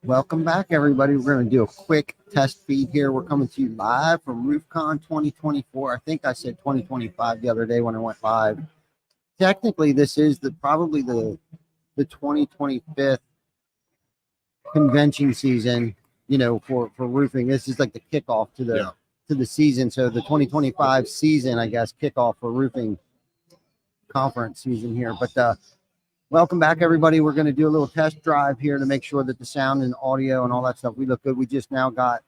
Welcome back, everybody. We're going to do a quick test feed here. We're coming to you live from RoofCon 2024. I think I said 2025 the other day when I went live. Technically, this is probably the 2025th convention season. For roofing. This is like the kickoff to the season. So the 2025 season, I guess, kickoff for roofing conference season here. But welcome back, everybody. We're going to do a little test drive here to make sure that the sound and audio and all that stuff, we look good. We just now got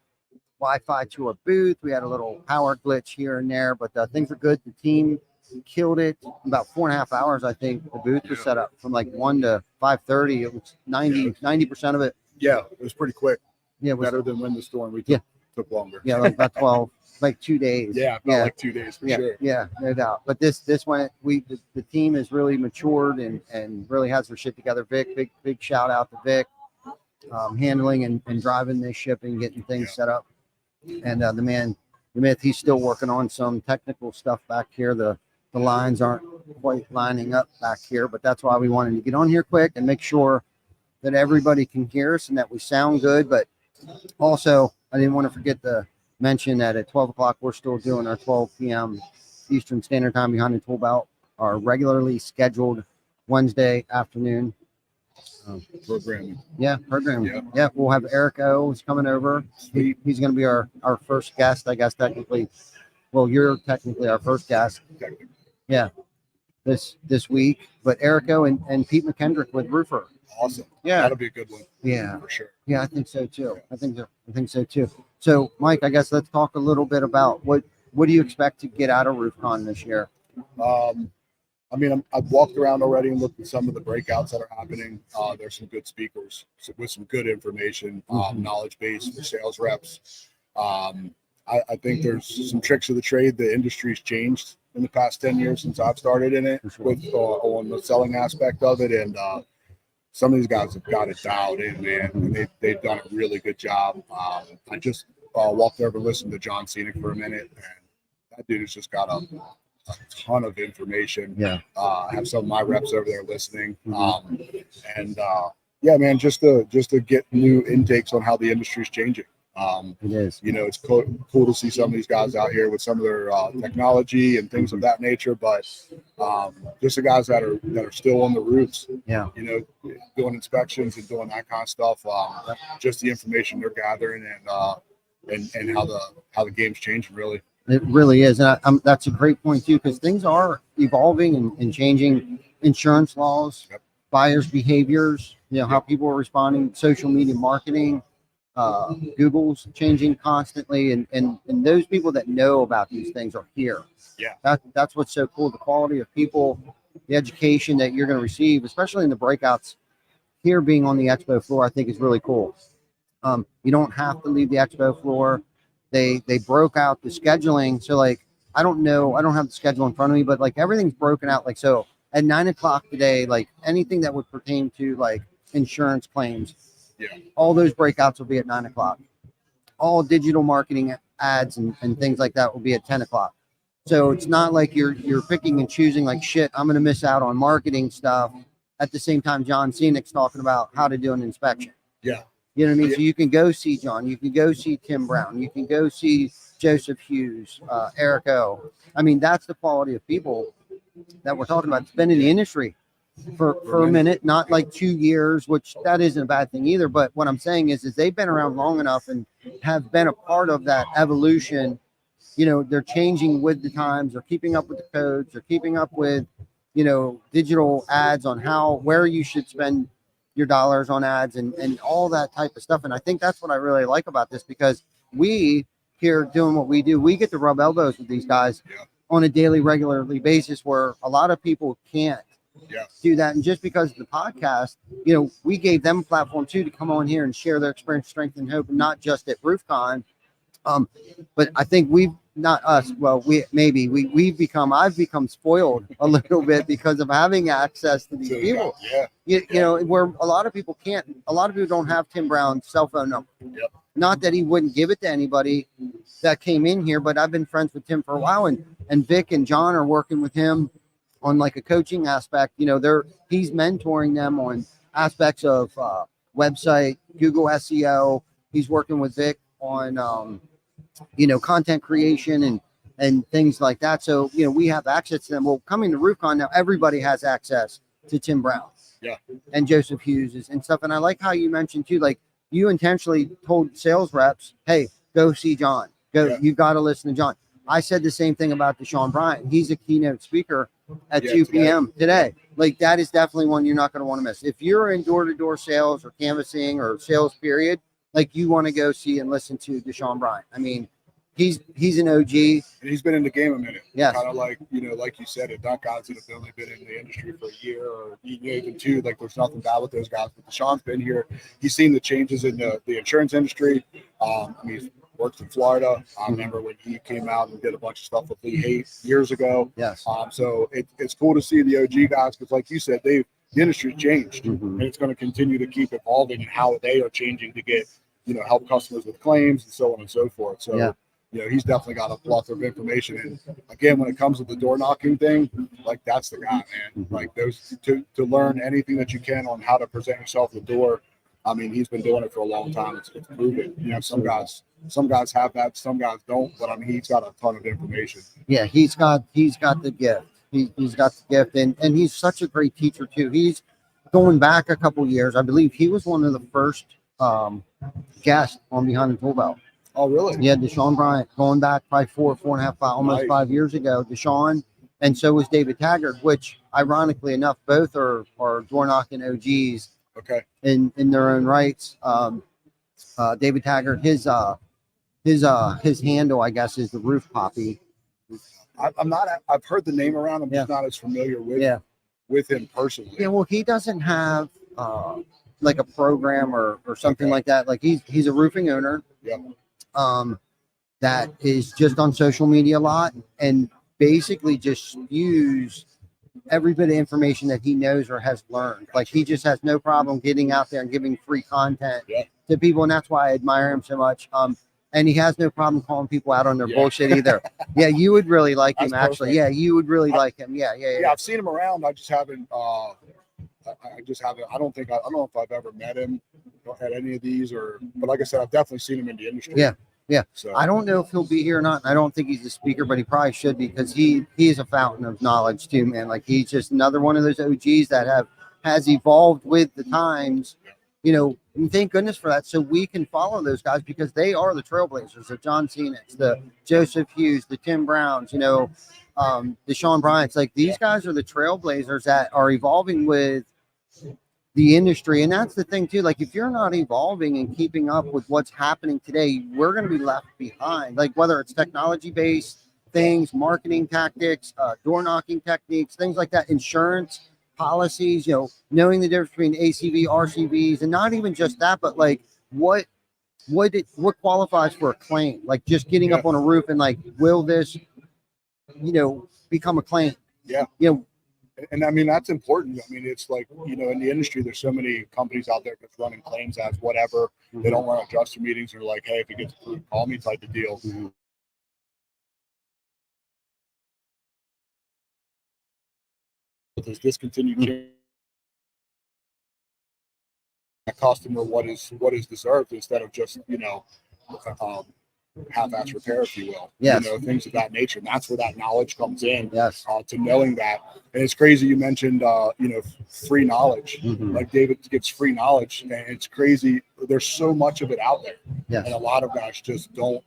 Wi-Fi to our booth. We had a little power glitch here and there, but things are good. The team killed it. About 4.5 hours, I think, the booth was set up from like 1 to 5:30. It was 90% of it. Yeah, it was pretty quick. Yeah, it was better than when the storm. We took longer. Yeah, like about 12, like 2 days. Yeah, like 2 days for sure. Yeah, no doubt. But this went. The team has really matured and really has their shit together. Vic, big shout out to Vic, handling and driving this ship and getting things set up. And the man, he's still working on some technical stuff back here. The lines aren't quite lining up back here, but that's why we wanted to get on here quick and make sure that everybody can hear us and that we sound good. But also, I didn't want to forget to mention that at 12 o'clock, we're still doing our 12 p.m. Eastern Standard Time behind the ToolBelt, our regularly scheduled Wednesday afternoon programming. Yeah, we'll have Eric O. who's coming over. He's going to be our first guest, I guess, technically. Well, you're technically our first guest. Yeah, this week. But Eric O. and Pete McKendrick with Roofer. Awesome. Yeah, that'll be a good one. Yeah, for sure. Yeah, I think so too. I think so too. So, Mike, I guess let's talk a little bit about what do you expect to get out of RoofCon this year? I've walked around already and looked at some of the breakouts that are happening. There's some good speakers with some good information, knowledge base for sales reps. I think there's some tricks of the trade. The industry's changed in the past 10 years since I've started in it with on the selling aspect of it. And some of these guys have got it dialed in, man. And they've done a really good job. I just walked over and listened to John Scenic for a minute, and that dude has just got a ton of information. Yeah. I have some of my reps over there listening. Yeah, man, just to get new intakes on how the industry's changing. It is. It's cool to see some of these guys out here with some of their technology and things of that nature, but just the guys that are still on the roofs, doing inspections and doing that kind of stuff, just the information they're gathering and how the game's changing, really. It really is. And that's a great point too, because things are evolving and changing. Insurance laws, buyers' behaviors, how people are responding, social media marketing, Google's changing constantly, and those people that know about these things are here. Yeah, that's what's so cool. The quality of people, the education that you're going to receive, especially in the breakouts here, being on the expo floor, I think is really cool. You don't have to leave the expo floor. They broke out the scheduling, so like I don't have the schedule in front of me, but like everything's broken out. Like, so at 9 o'clock today, like anything that would pertain to like insurance claims, all those breakouts will be at 9 o'clock. All digital marketing ads and things like that will be at 10 o'clock. So it's not like you're picking and choosing like, shit, I'm going to miss out on marketing stuff. At the same time, John Scenic's talking about how to do an inspection. Yeah. You know what I mean? Yeah. So you can go see John, you can go see Tim Brown, you can go see Joseph Hughes, Eric O. I mean, that's the quality of people that we're talking about. It's been in the industry for a minute, not like 2 years, which that isn't a bad thing either. But what I'm saying is they've been around long enough and have been a part of that evolution. They're changing with the times, they're keeping up with the codes, they're keeping up with, digital ads on where you should spend your dollars on ads and all that type of stuff. And I think that's what I really like about this, because we here doing what we do, we get to rub elbows with these guys on a daily, regularly basis, where a lot of people can't do that. And just because of the podcast, we gave them a platform too to come on here and share their experience, strength, and hope, not just at RoofCon. But I think I've become spoiled a little bit because of having access to these people. Where a lot of people don't have Tim Brown's cell phone number. Not that he wouldn't give it to anybody that came in here, but I've been friends with Tim for a while, and Vic and John are working with him on like a coaching aspect. He's mentoring them on aspects of website, Google SEO. He's working with Vic on content creation and things like that. So we have access to them. Well, coming to RoofCon now, everybody has access to Tim Brown, and Joseph Hughes and stuff. And I like how you mentioned too, like you intentionally told sales reps, "Hey, go see John. Go, you got to listen to John." I said the same thing about Deshaun Bryant. He's a keynote speaker at 2 p.m. today. Like that is definitely one you're not going to want to miss. If you're in door-to-door sales or canvassing or sales period, like you want to go see and listen to Deshaun Bryant. I mean, he's an OG. And he's been in the game a minute. Yes. Kind of like, like you said, if that guys that have only been in the industry for a year or even two, like there's nothing bad with those guys. But Deshaun's been here. He's seen the changes in the insurance industry. He's worked in Florida. I remember when he came out and did a bunch of stuff with Lee Haight years ago. Yes. So it's cool to see the OG guys because, like you said, the industry's changed, and it's going to continue to keep evolving in how they are changing to get, help customers with claims and so on and so forth. So, he's definitely got a plethora of information. And again, when it comes to the door knocking thing, like that's the guy, man. Like those to learn anything that you can on how to present yourself at the door. I mean, he's been doing it for a long time. It's proven. Some guys have that, some guys don't. But I mean, he's got a ton of information. Yeah, he's got the gift. He's got the gift, and he's such a great teacher too. He's going back a couple years. I believe he was one of the first guests on Behind the Tool Belt. Oh, really? Yeah, Deshaun Bryant going back probably 4.5, almost 5 years ago. Deshaun, and so was David Taggart, which ironically enough, both are door knocking OGs. Okay. In their own rights. David Taggart, his handle, I guess, is the Roof Poppy. I've heard the name around. I'm just not as familiar with him personally. Yeah, well, he doesn't have like a program or something like that. Like he's a roofing owner. Yeah. That is just on social media a lot and basically just spews every bit of information that he knows or has learned. Like he just has no problem getting out there and giving free content to people, and that's why I admire him so much. And he has no problem calling people out on their bullshit either. Yeah, you would really like him, actually. Perfect. Yeah, you would really like him. Yeah. I've seen him around. I just haven't. I don't know if I've ever met him at any of these, but like I said, I've definitely seen him in the industry. Yeah. So I don't know if he'll be here or not. I don't think he's a speaker, but he probably should be because he is a fountain of knowledge too, man. Like he's just another one of those OGs that has evolved with the times. And thank goodness for that. So we can follow those guys because they are the trailblazers. The John Cena's, the Joseph Hughes, the Tim Browns, Deshaun Bryant's. Like these guys are the trailblazers that are evolving with the industry. And that's the thing too. Like if you're not evolving and keeping up with what's happening today, we're going to be left behind. Like whether it's technology based things, marketing tactics, door knocking techniques, things like that, insurance policies, knowing the difference between ACV, RCVs, and not even just that, but like what qualifies for a claim, like just getting up on a roof and like, will this, become a claim? Yeah. And I mean, that's important. I mean, it's like, in the industry, there's so many companies out there that's running claims as whatever. They don't run adjuster meetings. They're like, hey, if it gets approved, call me type of deal. With this discontinued change, a customer what is deserved instead of just, half-ass repair, if you will. Yes. Things of that nature. And that's where that knowledge comes in. Yes. To knowing that. And it's crazy you mentioned free knowledge. Like David gets free knowledge, and it's crazy. There's so much of it out there. Yes. And a lot of guys just don't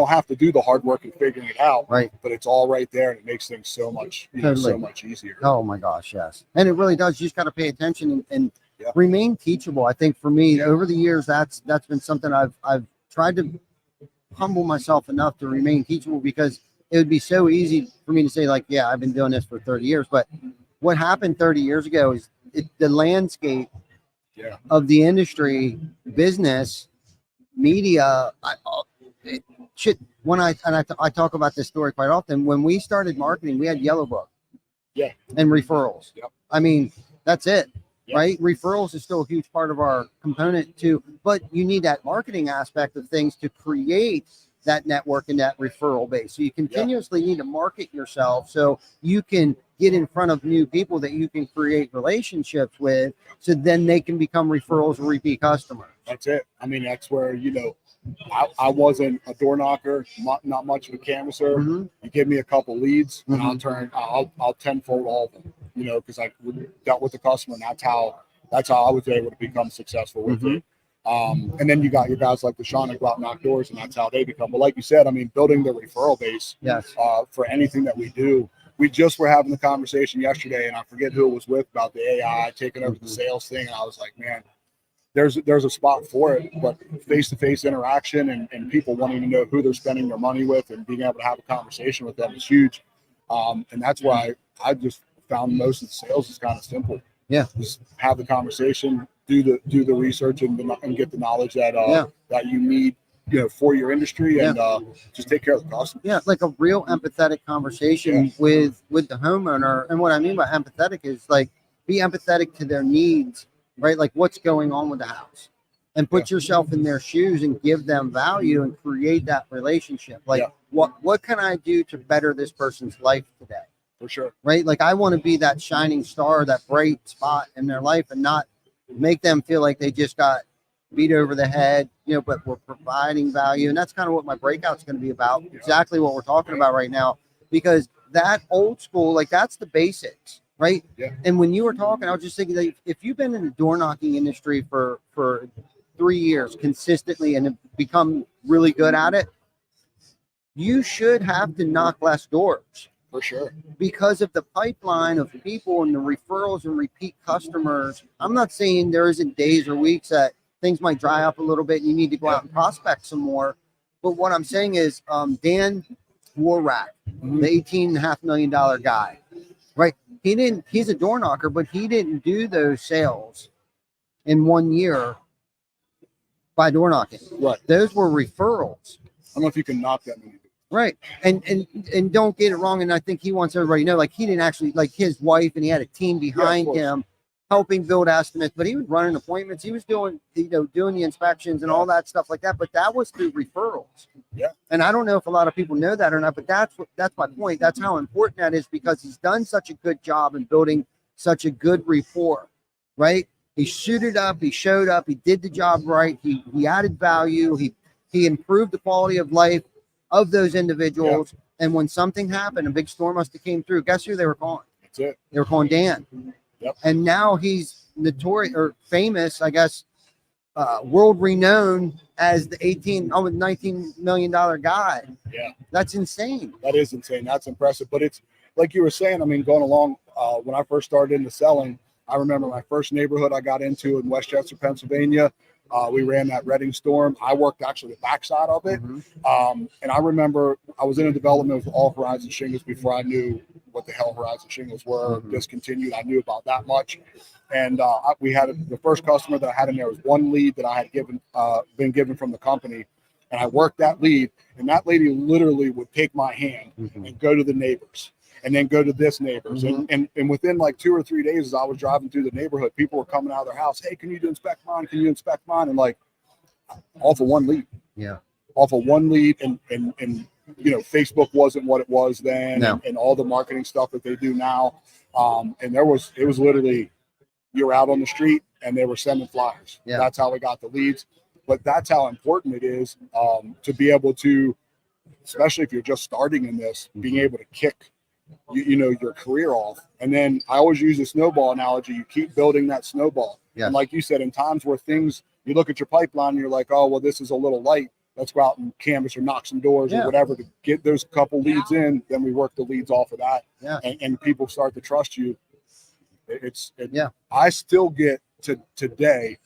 have to do the hard work and figuring it out. Right. But it's all right there, and it makes things so much so much easier. Oh my gosh, yes. And it really does. You just got to pay attention and remain teachable. I think for me over the years, that's been something I've tried to humble myself enough to remain teachable, because it would be so easy for me to say like, yeah, I've been doing this for 30 years. But what happened 30 years ago is the landscape of the industry, business, media. I talk about this story quite often. When we started marketing, we had Yellow Book and referrals. I mean, that's it. Right? Referrals is still a huge part of our component too, but you need that marketing aspect of things to create that network and that referral base. So you continuously need to market yourself so you can get in front of new people that you can create relationships with, so then they can become referrals or repeat customers. That's it. I mean, that's where, I wasn't a door knocker, not much of a canvasser. Mhm. You give me a couple leads, and Mhm. I'll tenfold all of them. Because I dealt with the customer, and that's how I was able to become successful with Mhm. it. And then you got your guys like Deshaun that go out and knock doors, and that's how they become. But like you said, I mean, building the referral base Yes. for anything that we do. We just were having the conversation yesterday, and I forget who it was with, about the AI taking over the sales thing, and I was like, man, there's a spot for it, but face-to-face interaction and people wanting to know who they're spending their money with and being able to have a conversation with them is huge. And that's why I just found most of the sales is kind of simple. Yeah. Just have the conversation, do the research, and get the knowledge that that you need, for your industry, and just take care of the customer. Yeah, like a real empathetic conversation with the homeowner. And what I mean by empathetic is like, be empathetic to their needs, right? Like what's going on with the house, and put yourself in their shoes and give them value and create that relationship. Like what can I do to better this person's life today? For sure. Right? Like I want to be that shining star, that bright spot in their life, and not make them feel like they just got beat over the head, but we're providing value. And that's kind of what my breakout's going to be about. Exactly what we're talking about right now, because that old school, like that's the basics, right? Yeah. And when you were talking, I was just thinking that if you've been in the door knocking industry for 3 years consistently and have become really good at it, you should have to knock less doors. For sure. Because of the pipeline of people and the referrals and repeat customers. I'm not saying there isn't days or weeks that things might dry up a little bit and you need to go out and prospect some more. But what I'm saying is Dan Warrack, the $18.5 million guy, right? He's a door knocker, but he didn't do those sales in 1 year by door knocking. Right. Those were referrals. I don't know if you can knock that many. Right. And don't get it wrong. And I think he wants everybody to know, like, he didn't actually, like, his wife, and he had a team behind him helping build estimates, but he was running appointments. He was doing, doing the inspections and all that stuff like that. But that was through referrals. Yeah. And I don't know if a lot of people know that or not, but that's my point. That's how important that is, because he's done such a good job in building such a good rapport, right? He suited up, he showed up, he did the job right. He added value. He improved the quality of life of those individuals. And when something happened, a big storm must have came through, guess who they were calling? That's it. They were calling Dan. Yep. And now he's notorious or famous, I guess, world renowned as the $19 million guy. Yeah. That's insane. That is insane. That's impressive. But it's like you were saying, I mean, going along, when I first started into selling, I remember my first neighborhood I got into in Westchester, Pennsylvania. We ran that Reading storm. I worked actually the backside of it. And I remember I was in a development with All Horizon Shingles before I knew what the hell Horizon Shingles were, discontinued. I knew about that much. And we had the first customer that I had in there was one lead that I had been given from the company. And I worked that lead, and that lady literally would take my hand and go to the neighbors, and then go to this neighbors. And within like 2 or 3 days, as I was driving through the neighborhood, people were coming out of their house. Hey, can you inspect mine? Can you inspect mine? And like, off of one lead. Yeah. Off of one lead. And Facebook wasn't what it was then. No. And all the marketing stuff that they do now. And it was literally, you're out on the street and they were sending flyers. Yeah. That's how we got the leads. But that's how important it is to be able to, especially if you're just starting in this, being able to kick your career off. And then I always use the snowball analogy. You keep building that snowball. Yeah. And like you said, in times where you look at your pipeline and you're like, oh, well, this is a little light. Let's go out and canvas or knock some doors or whatever to get those couple leads in. Then we work the leads off of that. Yeah. And people start to trust you. I still get to today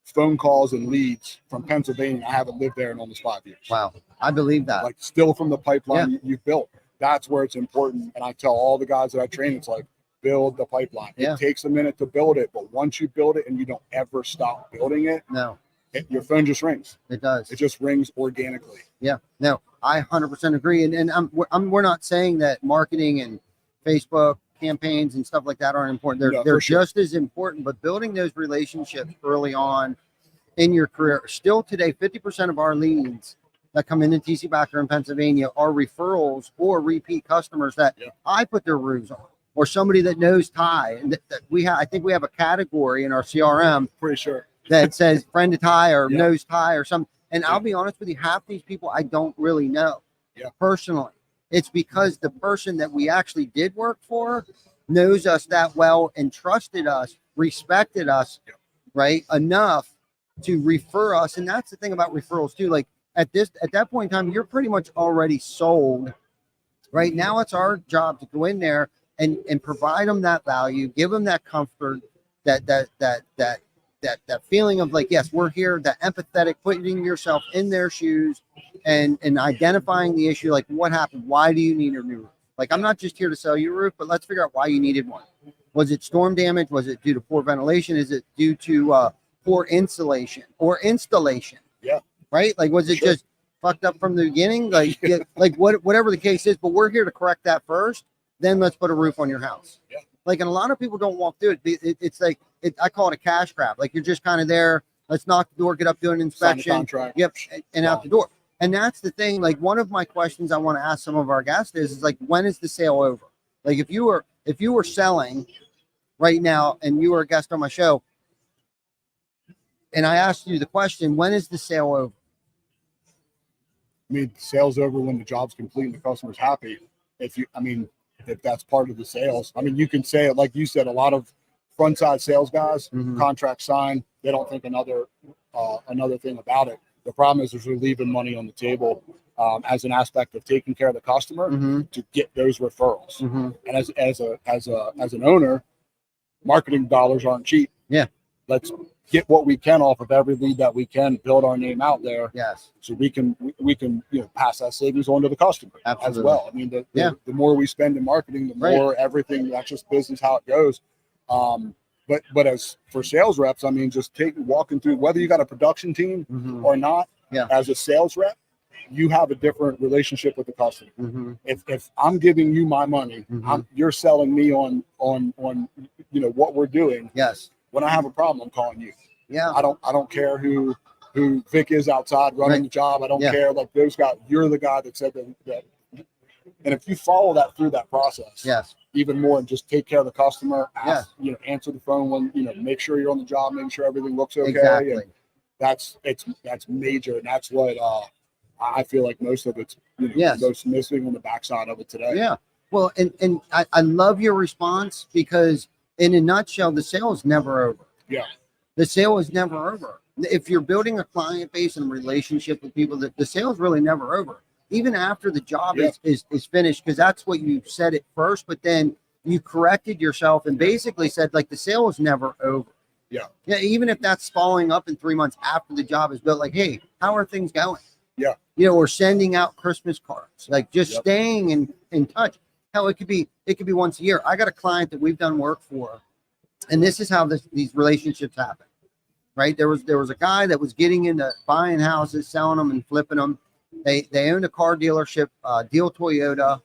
phone calls and leads from Pennsylvania. I haven't lived there in almost 5 years. Wow. I believe that. Like, still from the pipeline you've built. That's where it's important. And I tell all the guys that I train, it's like, build the pipeline. It takes a minute to build it, but once you build it and you don't ever stop building it, your phone just rings. It does. It just rings organically. Yeah. No, I 100% agree. And we're not saying that marketing and Facebook campaigns and stuff like that aren't important. They're just as important, but building those relationships early on in your career. Still today, 50% of our leads that come into TC Backer in Pennsylvania are referrals or repeat customers that I put their roofs on, or somebody that knows Ty. And that I think we have a category in our CRM Pretty sure that says friend of Ty or Yeah. knows Ty or something. And Yeah. I'll be honest with you, half these people I don't really know Yeah. personally. It's because the person that we actually did work for knows us that well and trusted us, respected us, Yeah. right, enough to refer us. And that's the thing about referrals too. Like at that point in time, you're pretty much already sold. Right now, it's our job to go in there and provide them that value, give them that comfort, that feeling of like, yes, we're here, that empathetic, putting yourself in their shoes and identifying the issue, like what happened, why do you need a new roof? Like, I'm not just here to sell you a roof, but let's figure out why you needed one. Was it storm damage? Was it due to poor ventilation? Is it due to poor insulation or installation? Yeah. Right? Like, was it Sure. just fucked up from the beginning? Like, like whatever the case is, but we're here to correct that first. Then let's put a roof on your house. Yeah. Like, and a lot of people don't walk through it. It's like, I call it a cash grab. Like, you're just kind of there. Let's knock the door, get up, do an sign the inspection. contract. Yep. And out the door. And that's the thing. Like, one of my questions I want to ask some of our guests is like, when is the sale over? Like, if you were selling right now and you were a guest on my show and I asked you the question, when is the sale over? I mean, the sale's over when the job's complete and the customer's happy. If that's part of the sales, I mean, you can say it like you said. A lot of front side sales guys, contract signed, they don't think another thing about it. The problem is we're leaving money on the table as an aspect of taking care of the customer to get those referrals. And as an owner, marketing dollars aren't cheap. Yeah. Let's get what we can off of every lead that we can, build our name out there. Yes. So we can pass that savings on to the customer Absolutely. as well. I mean, the more we spend in marketing, the more everything, that's just business, how it goes. But as for sales reps, I mean, just walking through, whether you got a production team or not, as a sales rep, you have a different relationship with the customer. If I'm giving you my money, you're selling me on what we're doing. Yes. When I have a problem, I'm calling you. Yeah. I don't care who Vic is outside running the job. I don't care. Like those guys, you're the guy that said that. And if you follow that through that process, even more, and just take care of the customer, answer the phone when, make sure you're on the job, make sure everything looks okay. Exactly. And that's major. And that's what I feel like most of it's most missing on the backside of it today. Yeah. Well, and I love your response because in a nutshell, the sale is never over. Yeah. The sale is never over. If you're building a client base and a relationship with people, the sale is really never over. Even after the job is finished, because that's what you said at first, but then you corrected yourself and basically said, like, the sale is never over. Yeah. Yeah. Even if that's following up in 3 months after the job is built, like, hey, how are things going? Yeah. Or sending out Christmas cards, like just staying in touch. Hell, it could be once a year. I got a client that we've done work for, and this is how these relationships happen, right? There was a guy that was getting into buying houses, selling them and flipping them. They owned a car dealership, Deal Toyota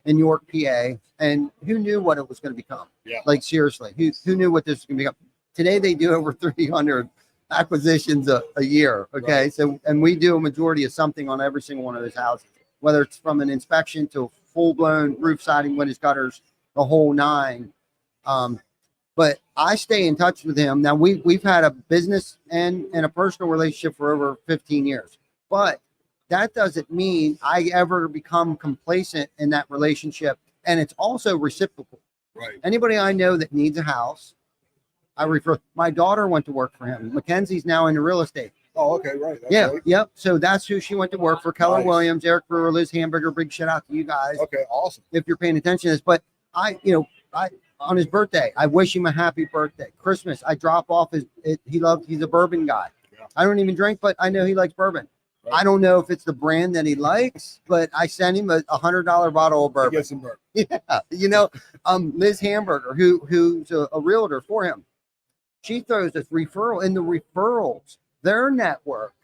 in York, PA, and who knew what it was going to become? Yeah. Like, seriously, who knew what this was going to become? Today they do over 300 acquisitions a year. Okay. Right. So, and we do a majority of something on every single one of those houses, whether it's from an inspection to full-blown roof siding, windows, gutters, the whole nine. But I stay in touch with him. Now we've had a business and a personal relationship for over 15 years, but that doesn't mean I ever become complacent in that relationship. And it's also reciprocal. Right. Anybody I know that needs a house, I refer. My daughter went to work for him. Mackenzie's now into real estate. Oh, okay, right. That's right. Yep. So that's who she went to work for. Keller Williams, Eric Brewer, Liz Hamburger. Big shout out to you guys. Okay, awesome. If you're paying attention to this, but I on his birthday, I wish him a happy birthday. Christmas, I drop off he's a bourbon guy. Yeah. I don't even drink, but I know he likes bourbon. Right. I don't know if it's the brand that he likes, but I sent him a $100 bottle of bourbon. Get some bourbon. Yeah. Liz Hamburger, who's a realtor for him. She throws us referral, and the referrals, their network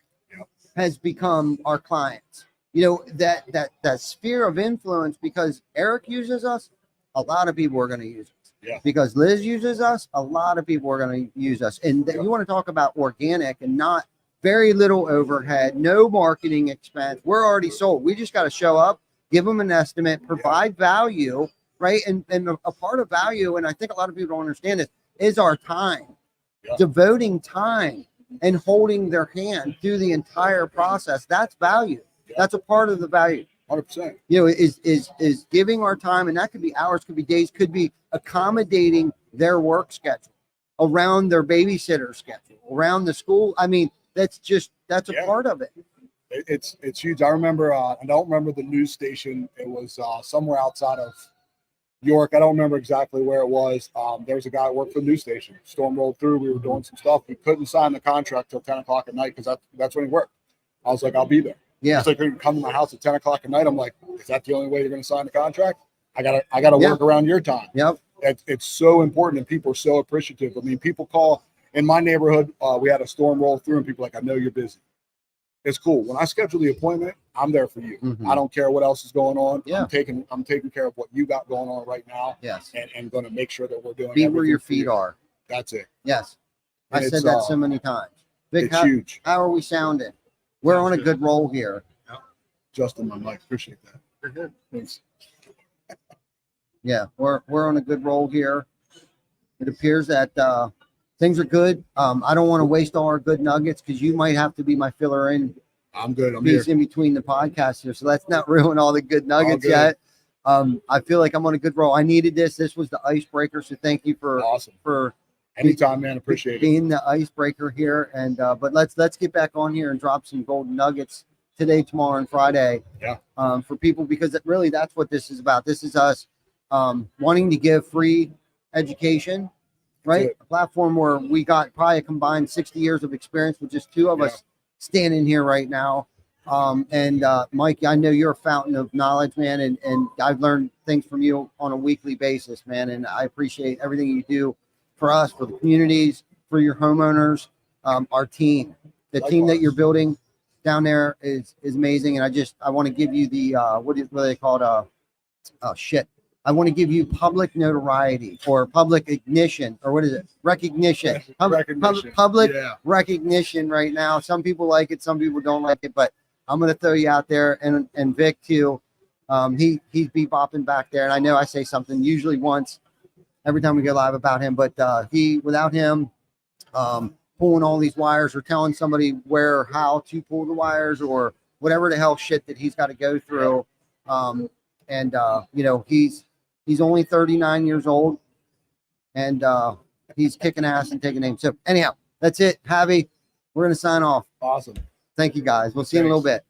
has become our clients. That sphere of influence, because Eric uses us, a lot of people are going to use us. Yeah. Because Liz uses us, a lot of people are going to use us. And you want to talk about organic and not very little overhead, no marketing expense. We're already sold. We just got to show up, give them an estimate, provide value, right? And a part of value, and I think a lot of people don't understand this, is our time. Yeah. Devoting time and holding their hand through the entire process. That's value. Yeah. That's a part of the value. 100%. You know, is giving our time, and that could be hours, could be days, could be accommodating their work schedule around their babysitter schedule, around the school. I mean, that's a Yeah. part of it. It's huge. I remember, I don't remember the news station. It was somewhere outside of York. I don't remember exactly where it was. There was a guy that worked for the news station. Storm rolled through. We were doing some stuff. We couldn't sign the contract till 10 o'clock at night because that's when he worked. I was like, I'll be there. Yeah. He's like, you can come to my house at 10 o'clock at night. I'm like, is that the only way you're going to sign the contract? I gotta Yeah. work around your time. Yep. It's so important, and people are so appreciative. I mean, people call in my neighborhood. We had a storm roll through, and people are like, I know you're busy. It's cool. When I schedule the appointment, I'm there for you. Mhm. I don't care what else is going on. Yeah. I'm taking care of what you got going on right now. Yes. And going to make sure that we're doing Be where your everything for feet you. are. That's it. Yes. And I said it's, that so many times. Vic, It's huge. how are we sounding? We're on a good roll here. Justin, my mic. Appreciate that. You're good. Thanks. Yeah, we're on a good roll here. It appears that things are good. I don't want to waste all our good nuggets because you might have to be my filler in I'm good. I'm here. piece in between the podcasts here. So let's not ruin all the good nuggets good. yet. I feel like I'm on a good roll. I needed this. This was the icebreaker. So thank you for Awesome. Anytime, man. Appreciate it. being the icebreaker here. And but let's get back on here and drop some golden nuggets today, tomorrow, and Friday. Yeah. For people, because really that's what this is about. This is us wanting to give free education, right? That's A platform where we got probably a combined 60 years of experience with just two of Yeah. us standing here right now. Mike, I know you're a fountain of knowledge, man, and I've learned things from you on a weekly basis, man. And I appreciate everything you do for us, for the communities, for your homeowners, our team. The team that Likewise. you're building down there is amazing. And I want to give you the what are they called? I want to give you public notoriety or public ignition, or what is it? Recognition. Recognition. Public Yeah. recognition right now. Some people like it, some people don't like it, but I'm going to throw you out there, and Vic too. He's bebopping back there, and I know I say something usually once every time we go live about him, but without him pulling all these wires or telling somebody where or how to pull the wires or whatever the hell shit that he's got to go through. He's only 39 years old, and he's kicking ass and taking names. So anyhow, that's it. Javi, we're going to sign off. Awesome. Thank you guys. We'll see you in a little bit.